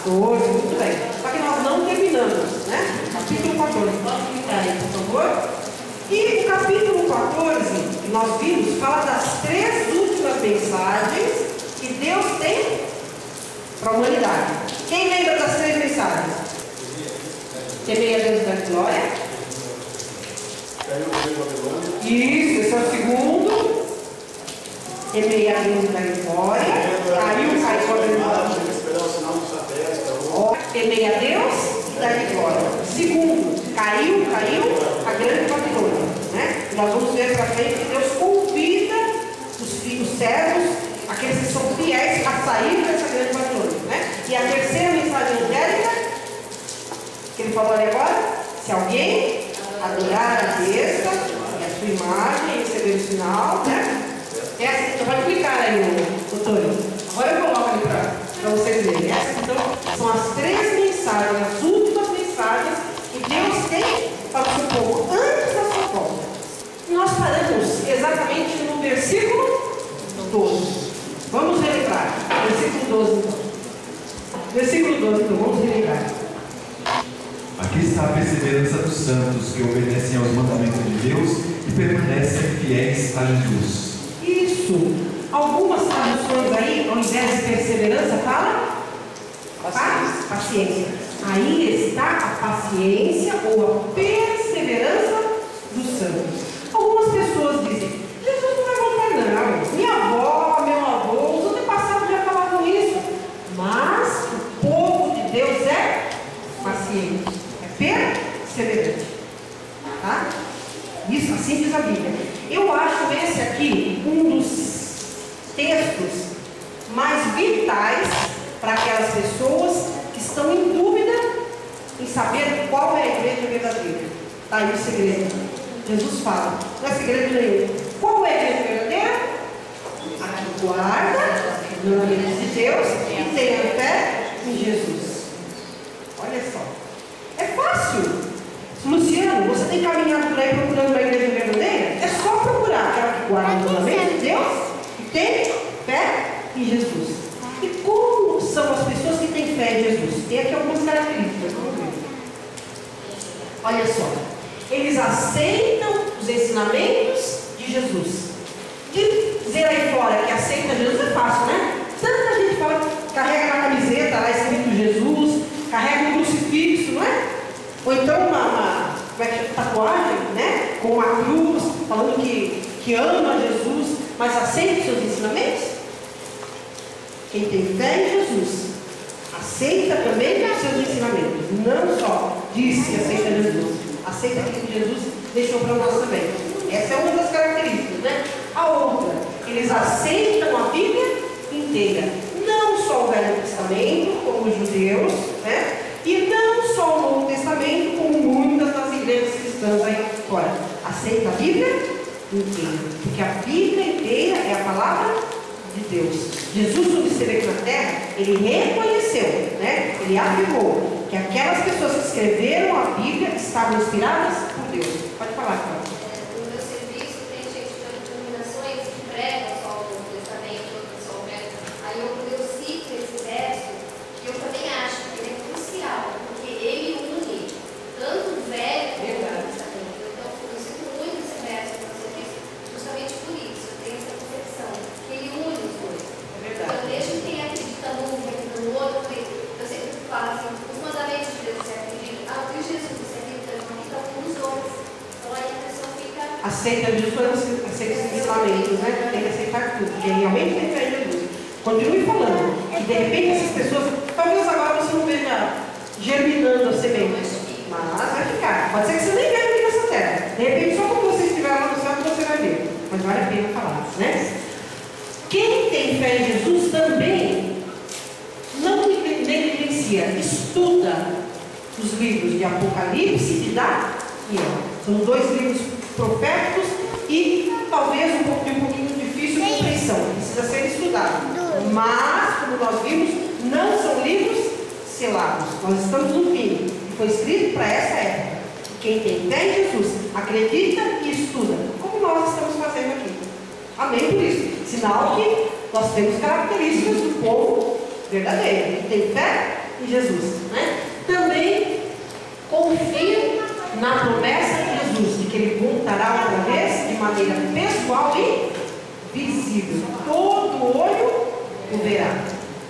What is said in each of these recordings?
14, muito bem. Só que nós não terminamos, né? Capítulo 14. Vamos clicar aí, por favor. E o capítulo 14, que nós vimos, fala das 3 últimas mensagens que Deus tem para a humanidade. Quem lembra das 3 mensagens? Temei a Deus da glória. Isso, esse é o segundo. Temei a Deus da glória. Caiu a glória. Temei a Deus e da glória. Segundo, caiu a grande Babilônia, né? E nós vamos ver para frente que Deus convida os servos, aqueles que são fiéis, a sair dessa grande Babilônia, né? E a terceira mensagem angélica que ele falou ali agora: se alguém adorar a besta e a sua imagem e receber o sinal, né? É assim, então pode clicar aí, doutor. Agora eu coloco ali para vocês verem. Então, são as 3 mensagens, as últimas mensagens que Deus tem para o seu povo antes da sua volta. E nós paramos exatamente no versículo 12. Vamos relembrar. Versículo 12, então. Versículo 12, então, vamos relembrar. Aqui está a perseverança dos santos que obedecem aos mandamentos de Deus e permanecem fiéis a Jesus. Isso. Algumas traduções aí, ao invés de perseverança, fala paciência. Aí está a paciência ou a perseverança dos santos. Algumas pessoas dizem: Jesus não vai voltar, não. Minha avó, meu avô, os antepassados já falavam isso. Mas o povo de Deus é paciente, é perseverante. Tá? Isso, assim diz a Bíblia. Eu acho esse aqui um dos textos mais vitais para aquelas pessoas que estão em dúvida em saber qual é a igreja verdadeira. Está aí o segredo. Jesus fala, não é segredo nenhum. Qual é a igreja verdadeira? A que guarda os mandamentos de Deus e tem a fé em Jesus. Olha só. É fácil. Luciano, você tem caminhado por aí procurando uma igreja verdadeira? É só procurar aquela que guarda os mandamentos de Deus e tem fé em Jesus. E como são as pessoas que têm fé em Jesus? Tem aqui algumas características. Vamos ver. Olha só. Eles aceitam os ensinamentos de Jesus. Dizer aí fora que aceita Jesus é fácil, né? Tanta gente fala, carrega na camiseta lá escrito Jesus, carrega um crucifixo, não é? Ou então uma tatuagem, né? Com uma cruz, falando que ama Jesus, mas aceita os seus ensinamentos? Quem tem fé em Jesus aceita também os seus ensinamentos. Não só diz que aceita Jesus, aceita aquilo que Jesus deixou para nós também. Essa é uma das características, né? A outra, eles aceitam a Bíblia inteira. Não só o Velho Testamento, como os judeus, né? E não só o Novo Testamento, como muitas das igrejas cristãs aí fora. Aceita a Bíblia inteira. Porque a Bíblia inteira é a palavra de Deus. Jesus, quando esteve aqui na terra, ele reconheceu, né? Ele afirmou que aquelas pessoas que escreveram a Bíblia estavam inspiradas por Deus. Pode falar, Cláudia. No meu serviço tem gente de denominações que pregam só o Novo Testamento, outros só o Velho. Aí eu cito esse verso, que eu também acho que ele é crucial, porque ele une tanto o Velho como o Novo Testamento. Então, eu cito muito esse verso no meu serviço, justamente por isso. Eu tenho essa concepção, que ele une os dois. Então, mesmo quem acredita num e acredita no outro, eu sempre falo assim, os mandamentos de Deus você acredita, o que Jesus você acredita, então um dos dois. Então aí a pessoa fica... Aceita Jesus, aceita os ensinamentos, né? Tem que aceitar tudo, porque realmente tem fé em Jesus. Continue falando, que de repente essas pessoas, talvez agora você não veja germinando a semente, mas vai ficar. Pode ser que você nem veja aqui nessa terra. De repente, só quando você estiver lá no céu, você vai ver. Mas vale a pena falar, né? Quem tem fé em Jesus também não negligencia, estuda os livros de Apocalipse e de Daniel. São 2 livros proféticos e talvez um pouquinho difícil de compreensão, precisa ser estudado. Mas, como nós vimos, não são livros selados. Nós estamos no fim. Foi escrito para essa época. Quem tem fé em Jesus acredita e estuda, como nós estamos fazendo aqui. Amém por isso. Sinal que nós temos características do povo verdadeiro, que tem fé em Jesus, né? Também confio na promessa de Jesus, de que Ele voltará outra vez de maneira pessoal e visível. Todo olho o verá.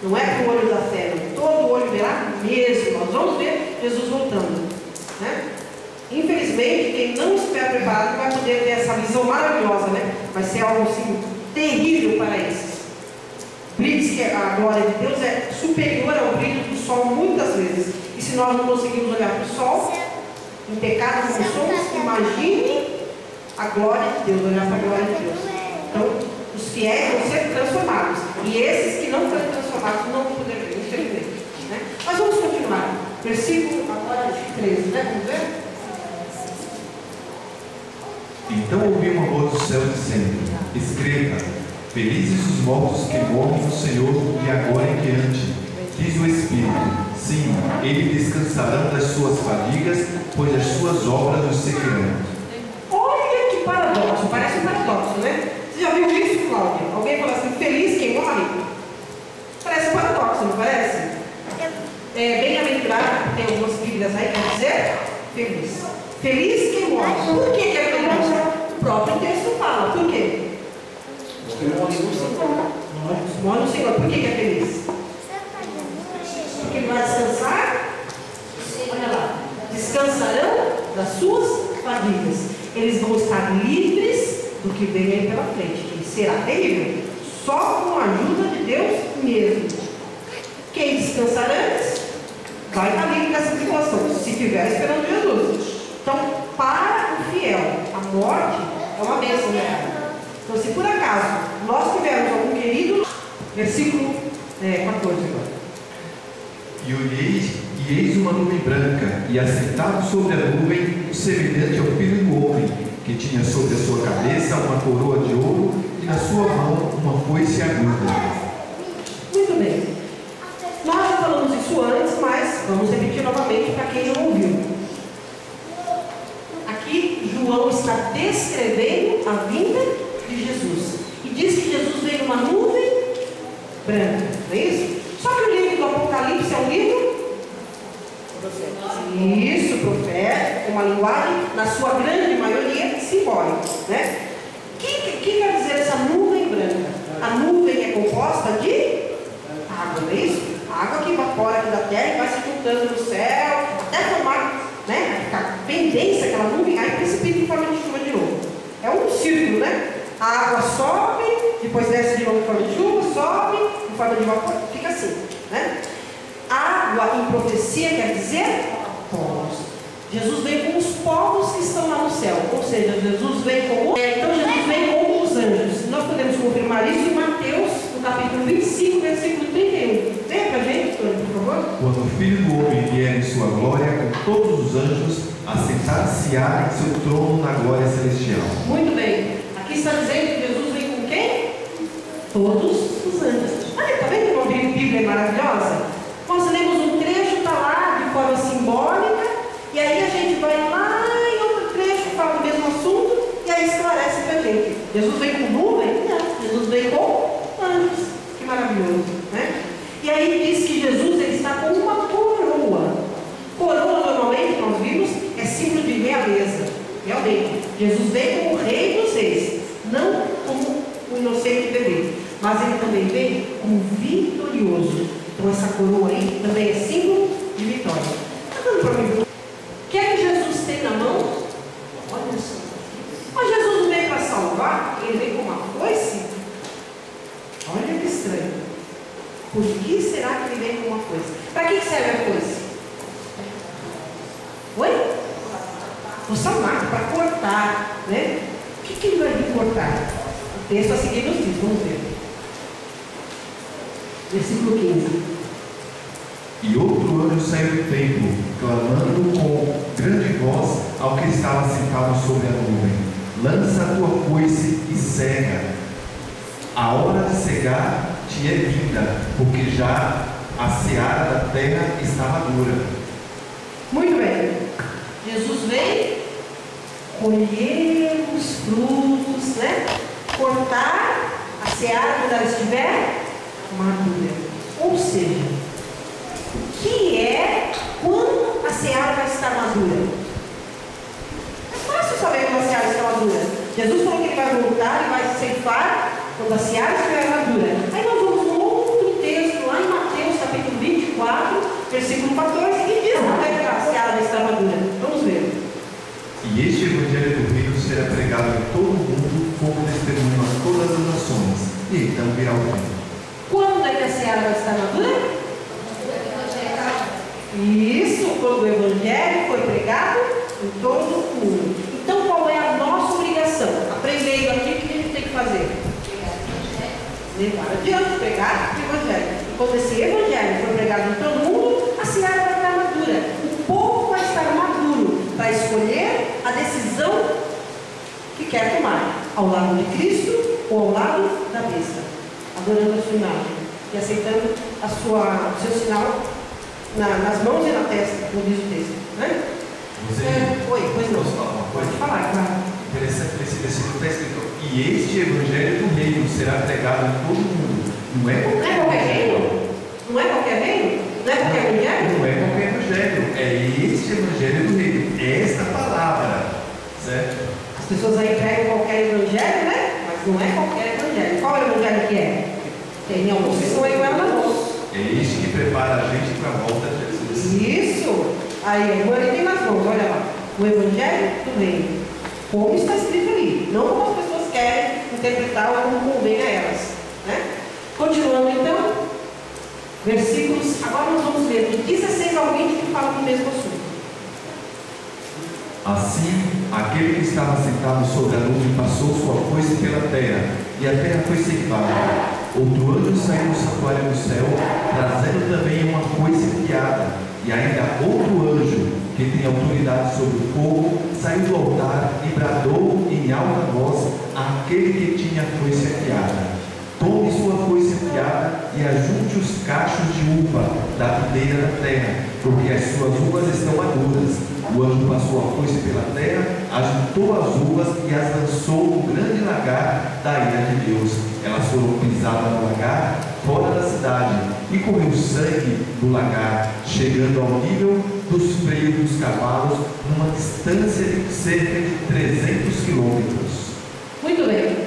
Não é com o olho da fé, não. Todo olho verá mesmo. Nós vamos ver Jesus voltando, né? Infelizmente, quem não estiver preparado vai poder ter essa visão maravilhosa, né? Vai ser algo assim terrível para esses. Diz que a glória de Deus é superior ao brilho do sol muitas vezes. E se nós não conseguimos olhar para o sol, em pecado como somos, imagine a glória de Deus, olhar para a glória de Deus. Então, os fiéis vão ser transformados. E esses que não forem transformados não vão poder ver, infelizmente, né? Mas vamos continuar. Versículo agora de 13, né? Vamos ver? Então ouvi uma voz do céu dizendo: escreva, felizes os mortos que morrem no Senhor de agora em diante. Diz o Espírito: sim, eles descansarão das suas fadigas, pois as suas obras os seguirão. Olha que paradoxo, parece um paradoxo, né? Você já viu isso, Cláudia? Alguém fala assim: feliz quem morre? Parece um paradoxo, não parece? Bem-aventurado, tem algumas bíblias aí, quer dizer feliz. Feliz quem morre. Por que é feliz? O próprio texto fala. Por quê? Porque morre no Senhor. Morre no Senhor. Por que é feliz? Porque ele vai descansar. Olha lá. Descansarão das suas fadigas. Eles vão estar livres do que vem aí pela frente. Que será terrível. Só com a ajuda de Deus mesmo. Quem descansar antes vai estar livre dessa situação, se estiver esperando Jesus. Então, para o fiel, a morte é uma bênção, né? Então, se por acaso nós tivermos algum querido, versículo 14 agora. E olhei, e eis uma nuvem branca, e assentado sobre a nuvem, o semelhante ao Filho do Homem, que tinha sobre a sua cabeça uma coroa de ouro, e na sua mão uma foice aguda. Muito bem. Nós já falamos isso antes, mas vamos repetir novamente para quem não ouviu. Aqui, João está descrevendo a vinda de Jesus. E diz que Jesus veio numa nuvem branca. Não é isso? Só que o livro do Apocalipse é um livro profético. Isso, profético, uma linguagem, na sua grande maioria, simbólica. Né? O que quer dizer essa nuvem branca? A nuvem é composta de água, não é isso? A água que evapora aqui da terra e vai se juntando no céu, até formar, né? Ficar bem densa aquela nuvem, aí precipita em forma de chuva de novo. É um círculo, né? A água sobe, depois desce de novo em forma de chuva, sobe, em forma de vapor, fica assim, né? Água em profecia quer dizer povos. Jesus veio com os povos que estão lá no céu, ou seja, Jesus veio como... Então Jesus veio como os anjos. Nós podemos confirmar isso em Mateus, no capítulo 25, versículo 31. Venha para a gente, por favor. Quando o Filho do Homem vier em sua glória, com todos os anjos, assentar-se-á em seu trono na glória celestial. Muito bem. Aqui está dizendo que Jesus vem com quem? Todos os anjos. Olha, está vendo como a Bíblia é maravilhosa? Nós lemos um trecho, está lá de forma simbólica, e aí a gente vai lá em outro trecho que fala do mesmo assunto, e aí esclarece para a gente. Jesus veio com nuvem? Não. Jesus veio com anjos. Que maravilhoso, né? E aí diz que Jesus ele está com uma coroa. Coroa, normalmente, nós vimos, é símbolo de realeza. Realmente, Jesus veio como o rei dos reis, não como o inocente bebê, mas ele também veio como vitorioso. Então essa coroa aí também é símbolo de vitória. Está dando para mim? O que é que Jesus tem na mão? Olha só. Mas Jesus não veio para salvar, ele veio com uma foice? Olha que estranho. Por que será que ele veio com uma foice? Para que serve a foice? Oi? Salvar, para cortar, né? O que ele vai vir cortar? O texto a seguir nos diz, vamos ver. Versículo 15. E outro anjo saiu do templo, clamando com grande voz ao que estava sentado sobre a nuvem: lança a tua foice e cega. A hora de cegar te é vinda, porque já a seara da terra está madura. Muito bem. Jesus veio colher os frutos, né? Cortar a seara quando ela estiver madura. Ou seja, que é quando a seara vai estar madura. É fácil saber quando a seara está madura. Jesus falou que ele vai voltar e vai ceifar quando a seara estiver madura. Aí nós vamos num outro texto lá em Mateus capítulo 24, versículo 14, que diz como é que a seara vai estar madura. Vamos ver. E este evangelho do reino será pregado em todo o mundo como testemunho a todas as nações, e então virá o fim. Quando é que a seara vai estar madura? Isso, quando o evangelho foi pregado em todo o mundo. Então qual é a nossa obrigação? Aprendendo aqui, o que a gente tem que fazer? Levar adiante, pregar o evangelho. E quando esse evangelho for pregado em todo mundo, a seara vai estar madura. O povo vai estar maduro para escolher a decisão que quer tomar, ao lado de Cristo ou ao lado da besta, adorando a sua imagem e aceitando o seu sinal nas mãos e na testa, como diz o texto, né? Oi, pois não. Posso falar uma coisa? Pode falar, claro. Interessante nesse versículo está escrito: e este evangelho do reino será pregado em todo o mundo. Não é qualquer reino? Não é qualquer reino? Não é qualquer evangelho? Não é qualquer evangelho. É este evangelho do reino. É esta palavra. Certo? As pessoas aí pregam qualquer evangelho, né? Mas não é qualquer evangelho. Qual evangelho que é? Tem alguns que são igual a nós. É este que prepara a gente para a volta de Jesus. Isso! Aí, a irmã tem nas mãos, olha lá. O evangelho do reino. Como está escrito ali. Não como as pessoas querem interpretar ou como convém a elas. Né? Continuando então, versículos. Agora nós vamos ler de 16 ao 20 que fala do mesmo assunto. Assim, aquele que estava sentado sobre a nuvem passou sua foice pela terra, e a terra foi ceifada. Outro anjo saiu do santuário do céu, trazendo também uma foice afiada. E ainda outro anjo, que tem autoridade sobre o fogo, saiu do altar e bradou em alta voz àquele que tinha a foice afiada: tome sua foice afiada e ajunte os cachos de uva da videira da terra, porque as suas uvas estão maduras. O anjo passou a foice pela terra, ajuntou as uvas e as lançou no grande lagar da ira de Deus. Elas foram pisadas no lagar, fora da cidade, e correu sangue do lagar, chegando ao nível dos freios dos cavalos, numa distância de cerca de 300 quilômetros. Muito bem.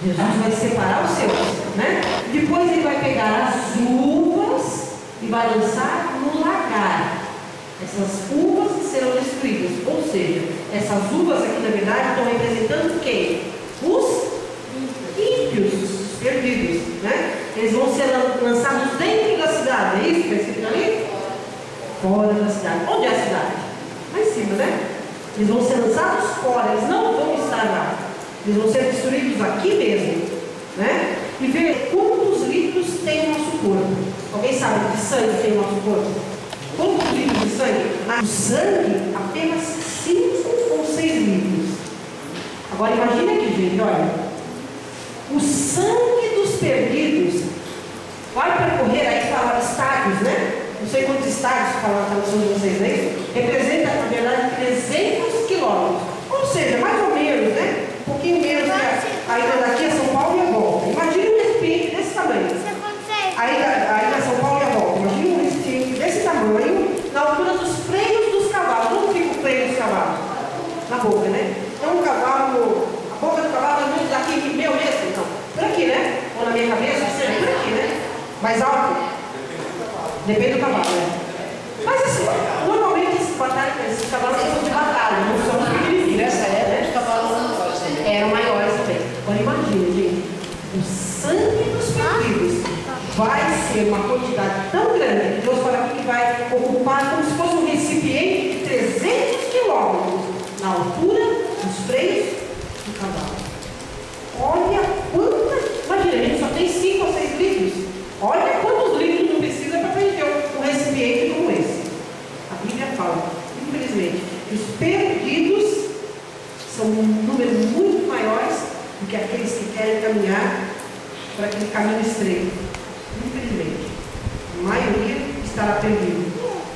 Jesus vai separar os seus, né? Depois ele vai pegar as uvas e vai lançar no lagar. Essas uvas serão destruídas. Ou seja, essas uvas aqui na verdade estão representando quem? Os ímpios, os perdidos, né? Eles vão ser lançados dentro da cidade. É isso que está escrito ali? Fora da cidade. Onde é a cidade? Lá em cima, né? Eles vão ser lançados fora. Eles não vão estar lá. Eles vão ser destruídos aqui mesmo, né? E ver quantos litros tem o nosso corpo. Alguém sabe que sangue tem o nosso corpo? Quantos litros de sangue? O sangue, apenas 5 ou 6 litros. Agora imagine aqui, gente, olha. O sangue dos perdidos vai percorrer, aí fala estádios, né? Não sei quantos estádios falaram na tradução de vocês, né? Representa, na verdade, 300 quilômetros. Ou seja, mais ou menos, né? Um pouquinho menos que a ida daqui a São Paulo e a volta. Imagine um recipiente desse tamanho. Aí da São Paulo e a volta. Imagine um recipiente desse tamanho, na altura dos freios dos cavalos. Onde fica o freio dos cavalos? Na boca, né? Então um cavalo, a boca do cavalo é muito daqui, meu mesmo? Não. Por aqui, né? Ou na minha cabeça, seja por aqui, né? Mais alto? Depende do cavalo, né? Mas assim, normalmente esses cavalos são de batalha, não são os pequenininhos. Nessa época, os cavalos eram maiores também. Agora imagina, gente, o sangue dos perdidos vai ser uma quantidade tão grande que Deus fala aqui que vai ocupar como se fosse um recipiente de 300 quilômetros na altura dos freios do cavalo. Olha quanta. Imagina, a gente só tem 5 ou 6 litros. Olha quantos litros não precisa para preencher um recipiente como esse. A Bíblia fala, infelizmente, que os perdidos são um número muito maiores do que aqueles que querem caminhar por aquele caminho estreito. Infelizmente, a maioria estará perdida.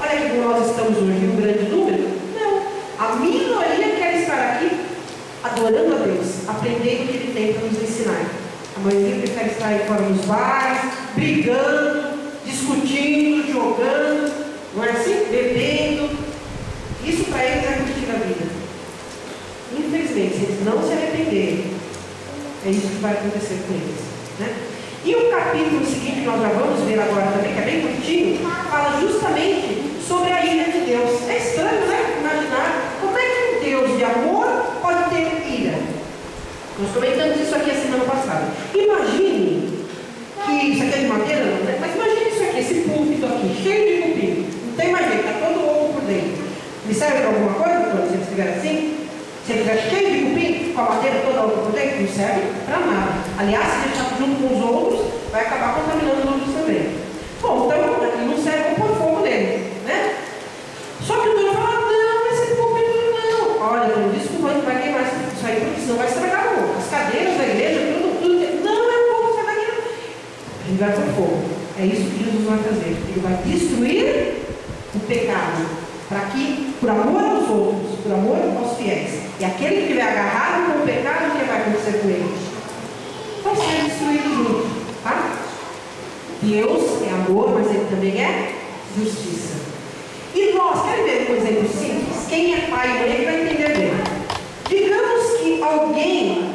Olha que nós estamos hoje, um grande número? Não. A minoria quer estar aqui adorando a Deus, aprendendo o que Ele tem para nos ensinar. A maioria prefere estar aí fora nos bares, brigando, discutindo. discutindo, jogando, não é assim? Bebendo. Isso para eles é curtir a vida. Infelizmente, se eles não se arrependerem, é isso que vai acontecer com eles, né? E o capítulo seguinte, que nós já vamos ver agora também, que é bem curtinho, fala justamente sobre a ira de Deus. É estranho, né? Imaginar como é que um Deus de amor pode ter ira. Nós comentamos isso aqui a semana passada. Imagine que isso aqui é de madeira, não, né? Mas imagine isso aqui, esse púlpito aqui, cheio de cupim. Não tem mais jeito, está todo ovo por dentro. Me serve para alguma coisa, quando você estiver assim? Se ele estiver cheio de cupim, com a madeira toda ovo por dentro, não serve para nada. Aliás, se deixar junto com os outros, vai acabar contaminando os outros também. Bom, então aqui não serve para pôr fogo nele, né? Só que o dono fala, não, esse púlpito não. Olha, não desculpa, não vai queimar isso aí, porque senão vai estragar as cadeiras da igreja, tudo. Não é um fogo, sai daqui. A gente vai pôr fogo. É isso que Jesus vai fazer. Ele vai destruir o pecado. Para que, por amor aos outros, por amor aos fiéis, e aquele que estiver agarrado com o pecado, o que vai acontecer com ele? Vai ser destruído junto, tá? Deus é amor, mas ele também é justiça. E nós, querem ver um exemplo simples? Quem é pai e mãe vai entender bem. Digamos que alguém